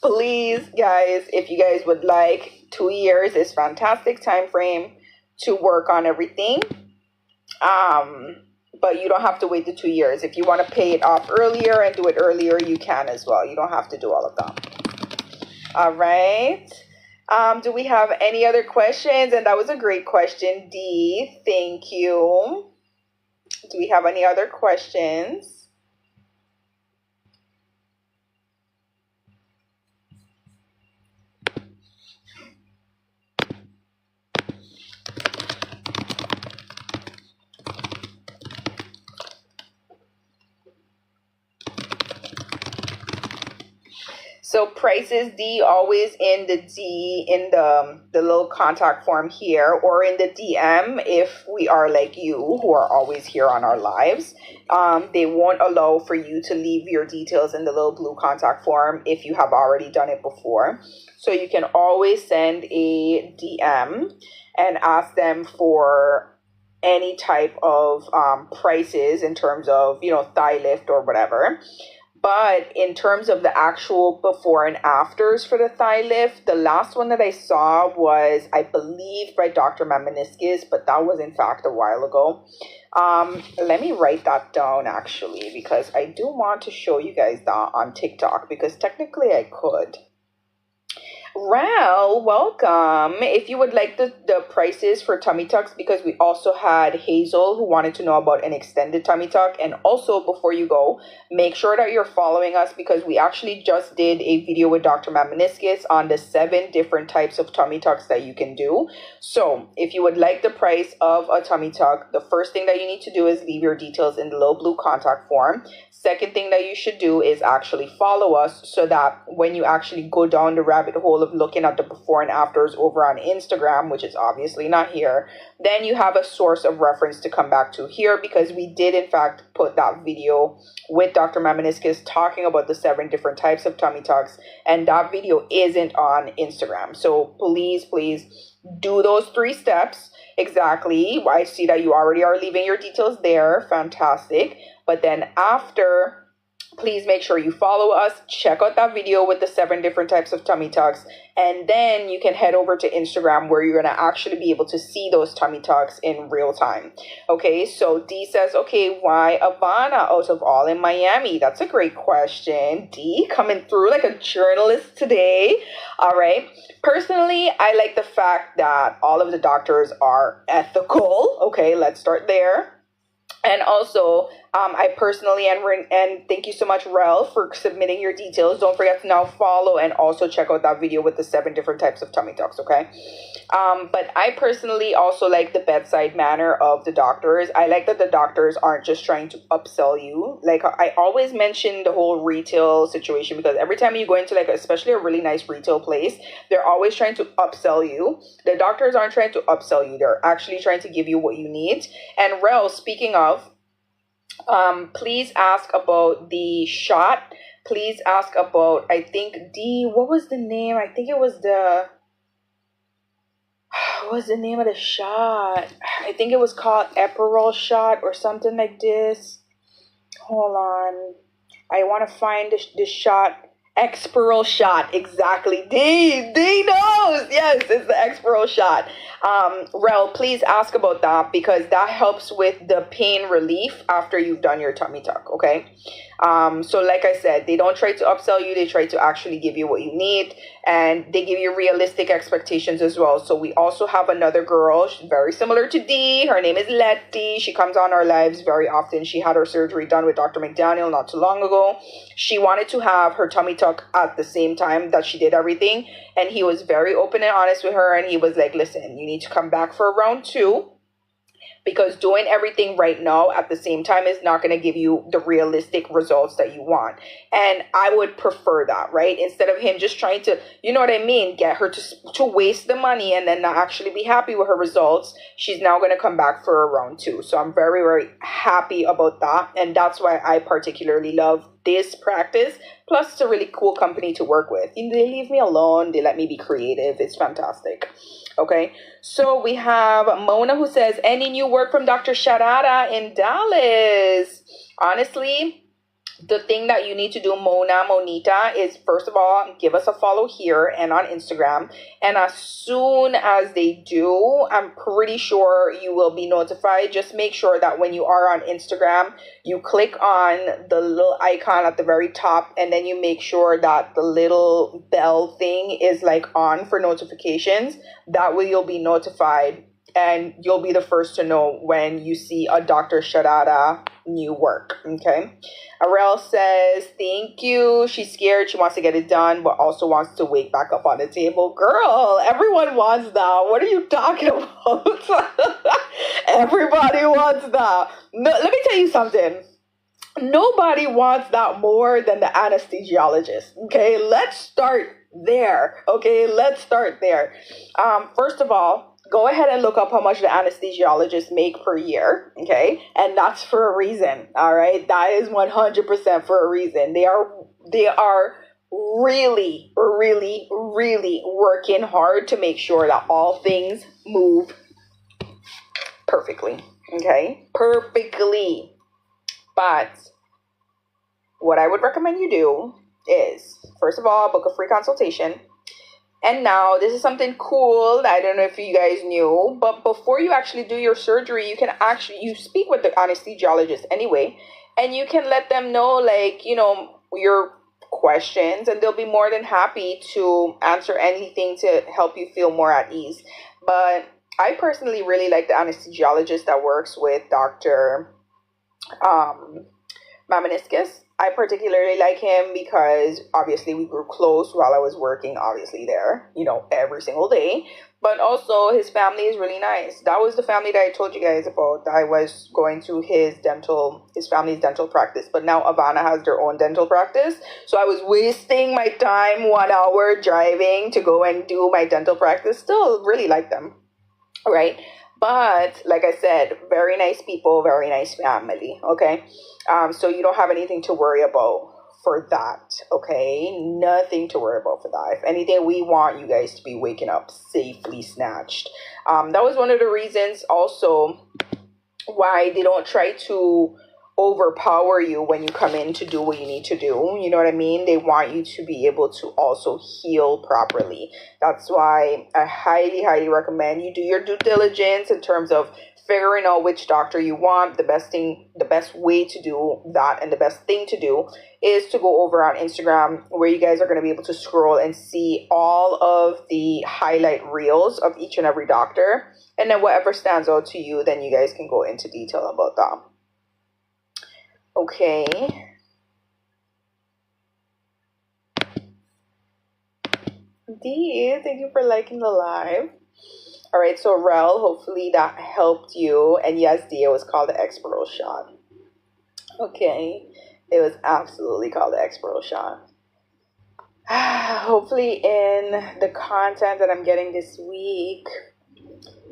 please, guys, if you guys would like, 2 years is fantastic time frame to work on everything. But you don't have to wait the 2 years. If you want to pay it off earlier and do it earlier, you can as well. You don't have to do all of that. All right. Do we have any other questions? And that was a great question, Dee. Thank you. Do we have any other questions? So prices, D, always in the little contact form here, or in the DM if we are like you who are always here on our lives. They won't allow for you to leave your details in the little blue contact form if you have already done it before. So you can always send a DM and ask them for any type of prices in terms of, thigh lift or whatever. But in terms of the actual before and afters for the thigh lift, the last one that I saw was, I believe, by Dr. Mamaniscus, but that was in fact a while ago. Let me write that down actually, because I do want to show you guys that on TikTok, because technically I could. Rel, welcome. If you would like the prices for tummy tucks, because we also had Hazel who wanted to know about an extended tummy tuck. And also, before you go, make sure that you're following us, because we actually just did a video with Dr. Mamaniscus on the 7 different types of tummy tucks that you can do. So if you would like the price of a tummy tuck, the first thing that you need to do is leave your details in the little blue contact form. Second thing that you should do is actually follow us, so that when you actually go down the rabbit hole of looking at the before and afters over on Instagram, which is obviously not here, then you have a source of reference to come back to here, because we did in fact put that video with Dr. Mamoniskis talking about the 7 different types of tummy tucks, and that video isn't on Instagram. So please do those 3 steps exactly. I see that you already are leaving your details there. Fantastic. But then after, please make sure you follow us, check out that video with the 7 different types of tummy tucks, and then you can head over to Instagram where you're going to actually be able to see those tummy tucks in real time. Okay, so D says, okay, why Avana out of all in Miami? That's a great question. D, coming through like a journalist today. All right. Personally, I like the fact that all of the doctors are ethical. Okay, let's start there. And also, I personally, and thank you so much, Rel, for submitting your details. Don't forget to now follow and also check out that video with the 7 different types of tummy tucks, okay? But I personally also like the bedside manner of the doctors. I like that the doctors aren't just trying to upsell you. Like, I always mention the whole retail situation, because every time you go into, like, especially a really nice retail place, they're always trying to upsell you. The doctors aren't trying to upsell you. They're actually trying to give you what you need. And Rel, speaking of, please ask about the shot. Please ask about, I think, D, what was the name? I think it was what was the name of the shot? I think it was called Epiral shot or something like this. Hold on. I want to find the shot. Expiral shot, exactly. D knows. Yes, it's the expiral shot. Rel, please ask about that, because that helps with the pain relief after you've done your tummy tuck, okay? So like I said, they don't try to upsell you. They try to actually give you what you need, and they give you realistic expectations as well. So we also have another girl, she's very similar to D. Her name is Letty. She comes on our lives very often. She had her surgery done with Dr. McDaniel not too long ago. She wanted to have her tummy tuck at the same time that she did everything, and he was very open and honest with her, and he was like, listen, you need to come back for round 2, because doing everything right now at the same time is not going to give you the realistic results that you want. And I would prefer that, right? Instead of him just trying to, you know what I mean, get her to waste the money and then not actually be happy with her results, she's now going to come back for a round 2. So I'm very, very happy about that. And that's why I particularly love this practice. Plus, it's a really cool company to work with. They leave me alone. They let me be creative. It's fantastic. Okay, so we have Mona who says, any new work from Dr. Sharada in Dallas? Honestly, the thing that you need to do, Monita, is first of all, give us a follow here and on Instagram. And as soon as they do, I'm pretty sure you will be notified. Just make sure that when you are on Instagram, you click on the little icon at the very top, and then you make sure that the little bell thing is like on for notifications. That way you'll be notified, and you'll be the first to know when you see a Dr. Sharada new work, okay? Arel says, thank you. She's scared. She wants to get it done, but also wants to wake back up on the table. Girl, everyone wants that. What are you talking about? Everybody wants that. No, let me tell you something. Nobody wants that more than the anesthesiologist, okay? Let's start there, okay? Let's start there. First of all, go ahead and look up how much the anesthesiologists make per year, okay? And that's for a reason, all right? That is 100% for a reason. They are really, really, really working hard to make sure that all things move perfectly, okay? Perfectly. But what I would recommend you do is, first of all, book a free consultation. And now, this is something cool that I don't know if you guys knew, but before you actually do your surgery, you speak with the anesthesiologist anyway, and you can let them know, like, you know, your questions, and they'll be more than happy to answer anything to help you feel more at ease. But I personally really like the anesthesiologist that works with Dr. Mamoniskis. I particularly like him because obviously we grew close while I was working, obviously there, you know, every single day. But also his family is really nice. That was the family that I told you guys about. I was going to his family's dental practice. But now Avana has their own dental practice. So I was wasting my time 1 hour driving to go and do my dental practice. Still really like them. Right? But like I said, very nice people, very nice family. Okay. So you don't have anything to worry about for that. Okay. Nothing to worry about for that. If anything, we want you guys to be waking up safely snatched. That was one of the reasons also why they don't try to overpower you when you come in to do what you need to do. You know what I mean? They want you to be able to also heal properly. That's why I highly, highly recommend you do your due diligence in terms of figuring out which doctor you want. The best way to do that and the best thing to do is to go over on Instagram, where you guys are going to be able to scroll and see all of the highlight reels of each and every doctor. And then whatever stands out to you, then you guys can go into detail about that. Okay. D, thank you for liking the live. All right, so Rel, hopefully that helped you. And yes, D, it was called the Expero shot. Okay, it was absolutely called the Expero shot. Hopefully in the content that I'm getting this week,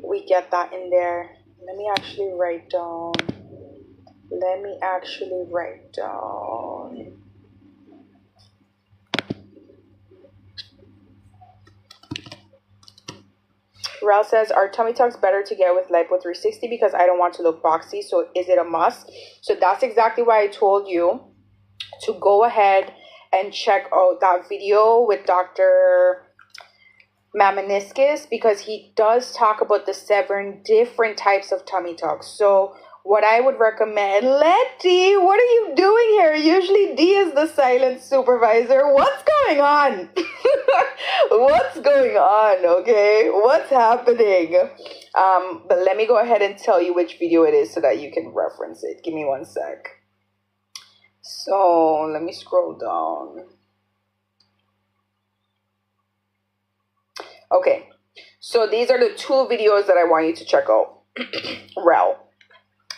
we get that in there. Let me actually write down. Ralph says, are tummy tucks better to get with Lipo 360 because I don't want to look boxy? So is it a must? So that's exactly why I told you to go ahead and check out that video with Dr. Mamaniscus, because he does talk about the 7 different types of tummy tucks. So what I would recommend, Letty, what are you doing here? Usually D is the silent supervisor. What's going on? What's going on? Okay, what's happening? But let me go ahead and tell you which video it is so that you can reference it. Give me 1 sec. So let me scroll down. Okay, so these are the 2 videos that I want you to check out. Rel.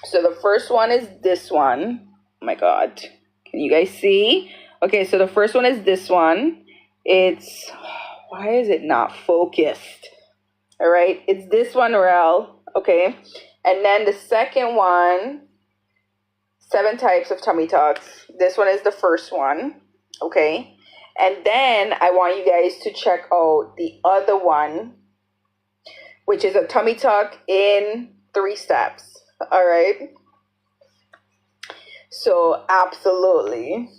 So the first one is this one. Oh my God. Can you guys see? Okay, so the first one is this one. It's, why is it not focused? All right, it's this one, Rel. Okay, and then the second one, 7 types of tummy tucks. This one is the first one. Okay, and then I want you guys to check out the other one, which is a tummy tuck in 3 steps. All right. So absolutely.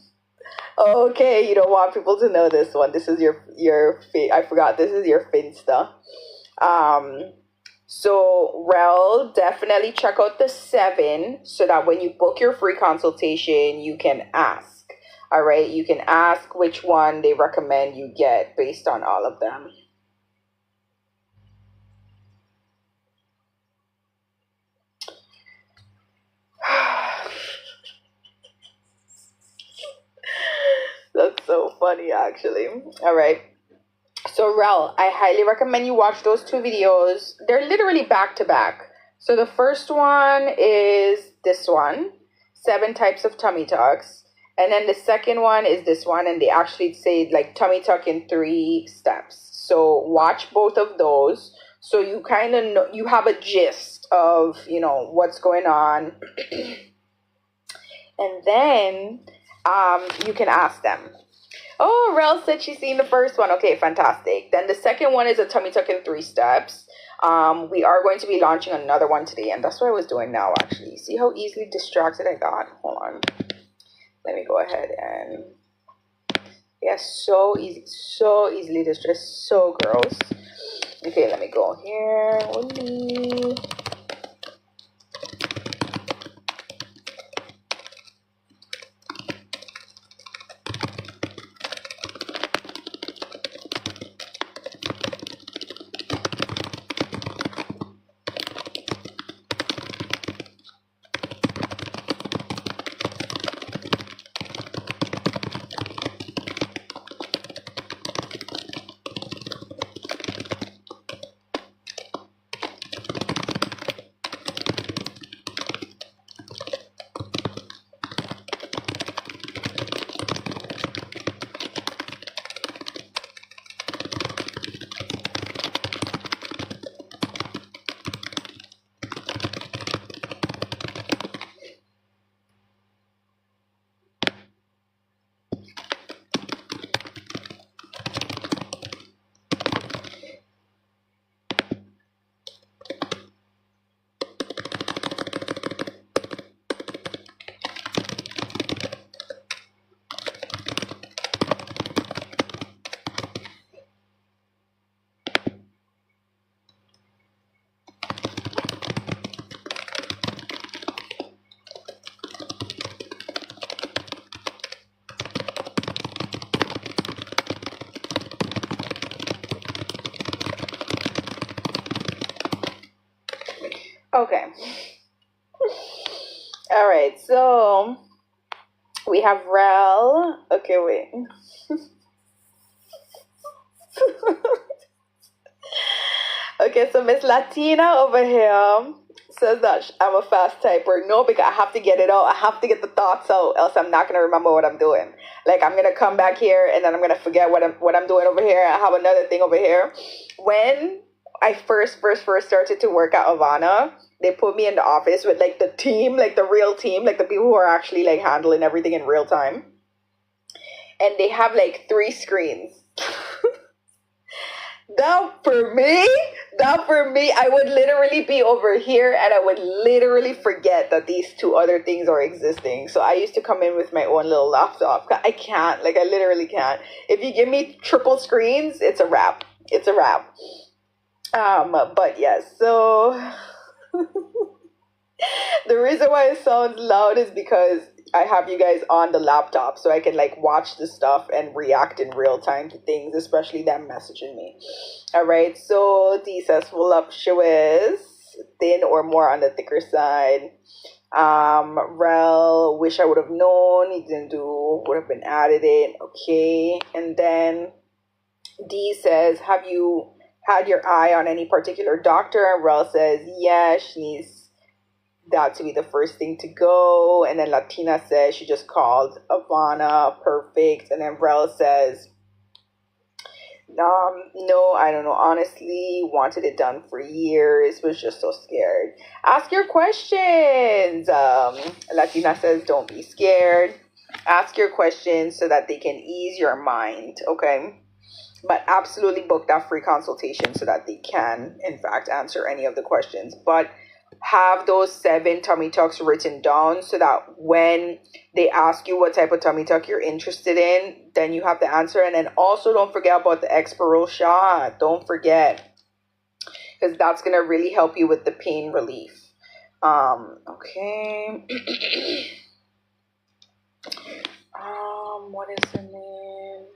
Okay, you don't want people to know this one. This is your I forgot. This is your Finsta. So Rel, definitely check out the 7 so that when you book your free consultation, you can ask. All right, you can ask which one they recommend you get based on all of them. That's so funny, actually. All right. So, Rel, I highly recommend you watch those 2 videos. They're literally back to back. So, the first one is this one, 7 types of tummy tucks. And then the second one is this one. And they actually say, like, tummy tuck in 3 steps. So, watch both of those. So, you kind of know, you have a gist of, you know, what's going on. And then you can ask them. Oh, Rel said she's seen the first one. Okay, fantastic. Then the second one is a tummy tuck in 3 steps. We are going to be launching another one today, and that's what I was doing now, actually. See how easily distracted I got? Hold on. Let me go ahead and... Yeah, so easily distracted. So gross. Okay, let me go here. Okay. All right. So we have Rel. Okay, wait. Okay, so Miss Latina over here says that I'm a fast typer. No, because I have to get it out. I have to get the thoughts out, else I'm not gonna remember what I'm doing. Like I'm gonna come back here and then I'm gonna forget what I'm doing over here. I have another thing over here. When I first started to work at Avana, they put me in the office with like the team, like the real team, like the people who are actually like handling everything in real time. And they have like 3 screens. That for me, I would literally be over here and I would literally forget that these 2 other things are existing. So I used to come in with my own little laptop. I can't, like I literally can't. If you give me triple screens, it's a wrap. It's a wrap. But yes, so the reason why it sounds loud is because I have you guys on the laptop so I can like watch the stuff and react in real time to things, especially them messaging me. All right, so D says voluptuous, thin or more on the thicker side. Rel, wish I would have known. He didn't do, would have been added it. Okay, and then D says, have you had your eye on any particular doctor? And Rel says, yeah, she needs that to be the first thing to go. And then Latina says she just called Avana, perfect. And then Rel says, no, I don't know. Honestly, wanted it done for years, was just so scared. Ask your questions. Latina says, don't be scared. Ask your questions so that they can ease your mind, okay? But absolutely book that free consultation so that they can, in fact, answer any of the questions. But have those 7 tummy tucks written down so that when they ask you what type of tummy tuck you're interested in, then you have the answer. And then also don't forget about the Exparel shot. Don't forget, because that's going to really help you with the pain relief. Okay. What is her name?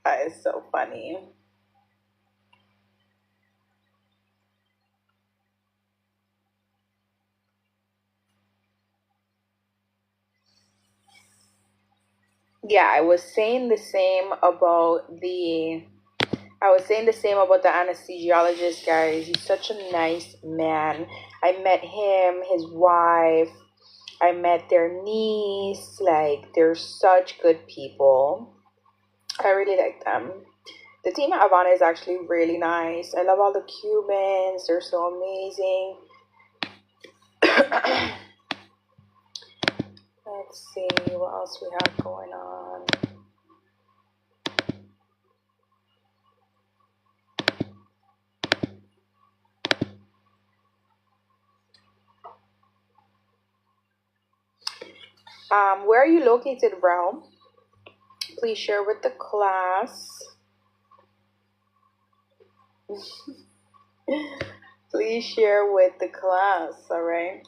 That is so funny. Yeah, I was saying the same about the anesthesiologist, guys. He's such a nice man. I met him, his wife, I met their niece. Like, they're such good people. I really like them. The team at Avana is actually really nice. I love all the Cubans, they're so amazing. Let's see what else we have going on. Where are you located, Ralph? Please share with the class. Please share with the class, all right?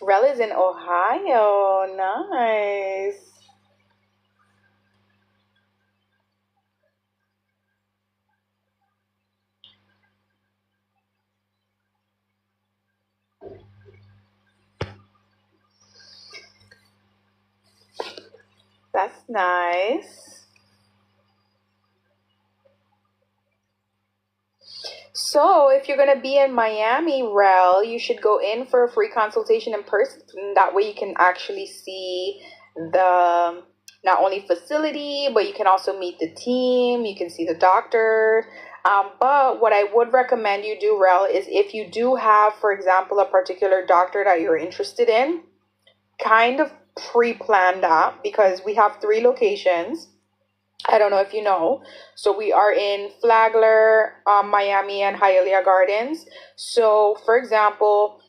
Rel is in Ohio. Nice. That's nice. So, if you're going to be in Miami, Rel, you should go in for a free consultation in person. That way you can actually see the not only facility, but you can also meet the team. You can see the doctor. But what I would recommend you do, Rel, is if you do have, for example, a particular doctor that you're interested in, kind of pre-plan that, because we have 3 locations. I don't know if you know. So we are in Flagler, Miami, and Hialeah Gardens. So, for example,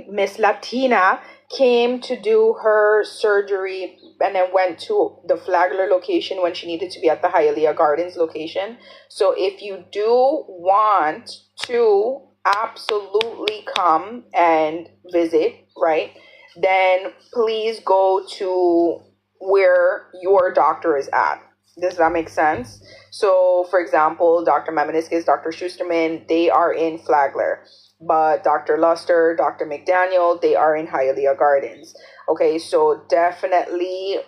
Miss Latina came to do her surgery and then went to the Flagler location when she needed to be at the Hialeah Gardens location. So if you do want to absolutely come and visit, right, then please go to where your doctor is at. Does that make sense? So, for example, Dr. Mamaniskis, Dr. Schusterman, they are in Flagler. But Dr. Luster, Dr. McDaniel, they are in Hialeah Gardens. Okay, so definitely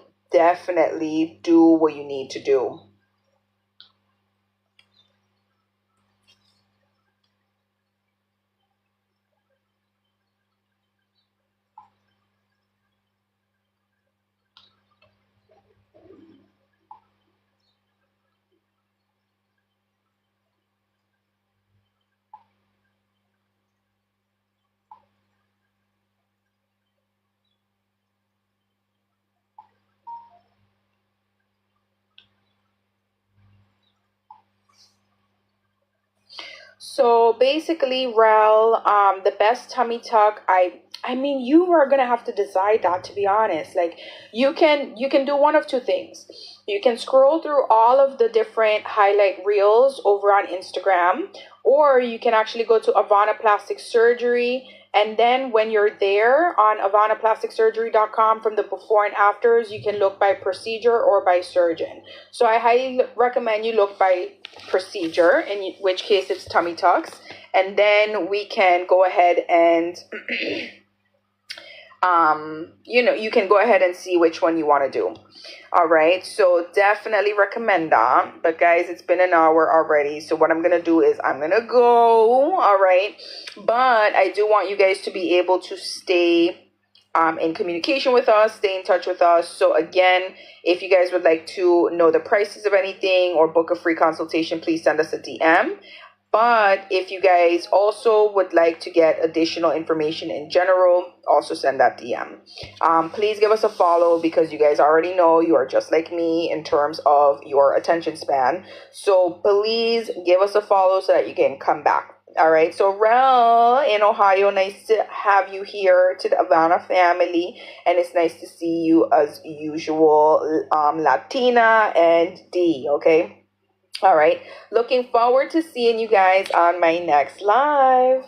do what you need to do. So basically, Rel, the best tummy tuck, I mean, you are gonna have to decide that, to be honest. Like, you can do one of 2 things. You can scroll through all of the different highlight reels over on Instagram, or you can actually go to Avana Plastic Surgery, and then when you're there on avanaplasticsurgery.com, from the before and afters, you can look by procedure or by surgeon. So I highly recommend you look by procedure, in which case it's tummy tucks, and then we can go ahead and you can go ahead and see which one you want to do. All right, so definitely recommend that. But guys, it's been an hour already, so what I'm gonna do is I'm gonna go. All right, but I do want you guys to be able to stay in communication with us, stay in touch with us. So again, if you guys would like to know the prices of anything or book a free consultation, please send us a DM. But if you guys also would like to get additional information in general, also send that DM. Please give us a follow, because you guys already know you are just like me in terms of your attention span. So please give us a follow so that you can come back. All right, so Rel in Ohio, nice to have you here to the Avana family, and it's nice to see you as usual, Latina and D, okay? All right, looking forward to seeing you guys on my next live.